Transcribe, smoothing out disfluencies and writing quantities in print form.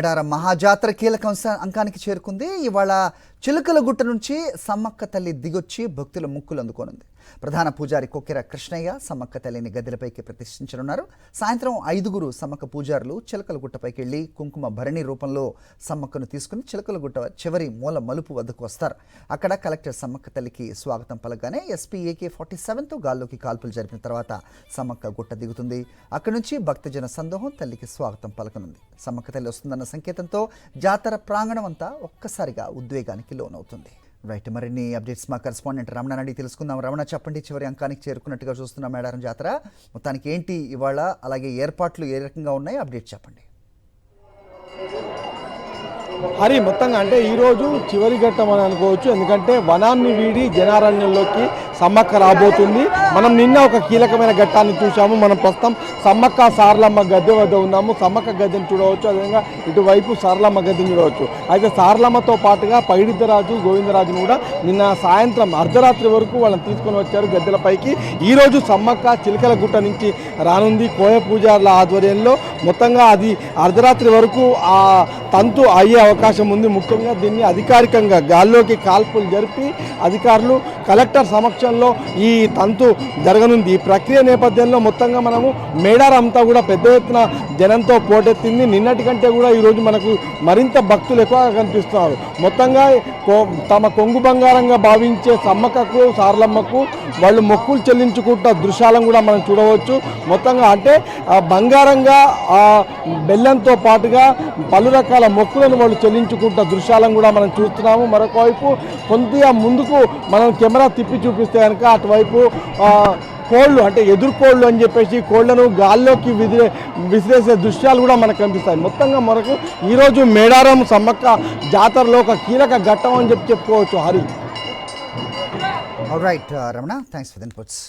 మేడారం మహాజాతర కీలక అంకానికి చేరుకుంది. ఇవాళ చిలుకలగుట్ట నుంచి సమ్మక్క తల్లి దిగొచ్చి భక్తుల ముక్కులు అందుకోనుంది. ప్రధాన పూజారి కొక్కెర కృష్ణయ్య సమ్మక్క తల్లిని గద్దెలపైకి ప్రతిష్ఠించనున్నారు. సాయంత్రం 5గురు సమ్మక్క పూజారులు చిలకలగుట్టపైకి వెళ్లి కుంకుమ భరణి రూపంలో సమ్మక్కను తీసుకుని చిలకలగుట్ట చివరి మూల మలుపు వద్దకు వస్తారు. అక్కడ కలెక్టర్ సమ్మక్క తల్లికి స్వాగతం పలకగానే ఎస్పీ AK-47తో గాల్లోకి కాల్పులు జరిపిన తర్వాత సమ్మక్క గుట్ట దిగుతుంది. అక్కడి నుంచి భక్తజన సందోహం తల్లికి స్వాగతం పలకనుంది. సమ్మక్క తల్లి వస్తుందన్న సంకేతంతో జాతర ప్రాంగణం అంతా ఒక్కసారిగా ఉద్వేగానికి లోనవుతుంది. రైట్, మరిన్ని అప్డేట్స్ మా కరెస్పాండెంట్ రమణ అడిగి తెలుసుకుందాం. రమణ, చెప్పండి, చివరి అంకానికి చేరుకున్నట్టుగా చూస్తున్నాం మేడారం జాతర. మొత్తానికి ఏంటి ఇవాళ, అలాగే ఏర్పాట్లు ఏ రకంగా ఉన్నాయి, అప్డేట్ చెప్పండి. హరి, మొత్తంగా అంటే ఈరోజు చివరి ఘట్టం అని అనుకోవచ్చు. ఎందుకంటే వనాన్ని వీడి జనారణ్యంలోకి సమ్మక్క రాబోతుంది. మనం నిన్న ఒక కీలకమైన ఘట్టాన్ని చూసాము. మనం ప్రస్తుతం సమ్మక్క సారలమ్మ గద్దె వద్ద ఉన్నాము. సమ్మక్క గద్దెని చూడవచ్చు, అదేవిధంగా ఇటువైపు సారలమ్మ గద్దెని చూడవచ్చు. అయితే సారలమ్మతో పాటుగా పైడిద్దరాజు గోవిందరాజును కూడా నిన్న సాయంత్రం అర్ధరాత్రి వరకు వాళ్ళని తీసుకొని వచ్చారు గద్దెలపైకి. ఈరోజు సమ్మక్క చిలకలగుట్ట నుంచి రానుంది కోయ పూజారుల ఆధ్వర్యంలో. మొత్తంగా అది అర్ధరాత్రి వరకు ఆ తంతు అయ్యే అవకాశం ఉంది. ముఖ్యంగా దీన్ని అధికారికంగా గాల్లోకి కాల్పులు జరిపి అధికారులు కలెక్టర్ సమక్షంలో ఈ తంతు జరగనుంది. ఈ ప్రక్రియ నేపథ్యంలో మొత్తంగా మనము మేడారం అంతా కూడా పెద్ద ఎత్తున జనంతో పోటెత్తింది. నిన్నటి కంటే కూడా ఈరోజు మనకు మరింత భక్తులు ఎక్కువగా కనిపిస్తున్నారు. మొత్తంగా తమ కొంగు బంగారంగా భావించే సమ్మక్కకు సారలమ్మకు వాళ్ళు మొక్కులు చెల్లించుకుంటున్న దృశ్యాలను కూడా మనం చూడవచ్చు. మొత్తంగా అంటే బంగారంగా బెల్లంతో పాటుగా పలు రకాల మొక్కులను వాళ్ళు చెల్లించుకుంటున్న దృశ్యాలను కూడా మనం చూస్తున్నాము. మరొక వైపు కొద్దిగా ముందుకు మనం కెమెరా తిప్పి చూపిస్తే కనుక అటువైపు కోళ్ళు, అంటే ఎదుర్కోళ్ళు అని చెప్పేసి కోళ్లను గాల్లోకి విసిరేసే దృశ్యాలు కూడా మనకు కనిపిస్తాయి. మొత్తంగా మనకు ఈరోజు మేడారం సమ్మక్క జాతరలో ఒక కీలక ఘట్టం అని చెప్పుకోవచ్చు. Hari, all right Ramana, thanks for the inputs.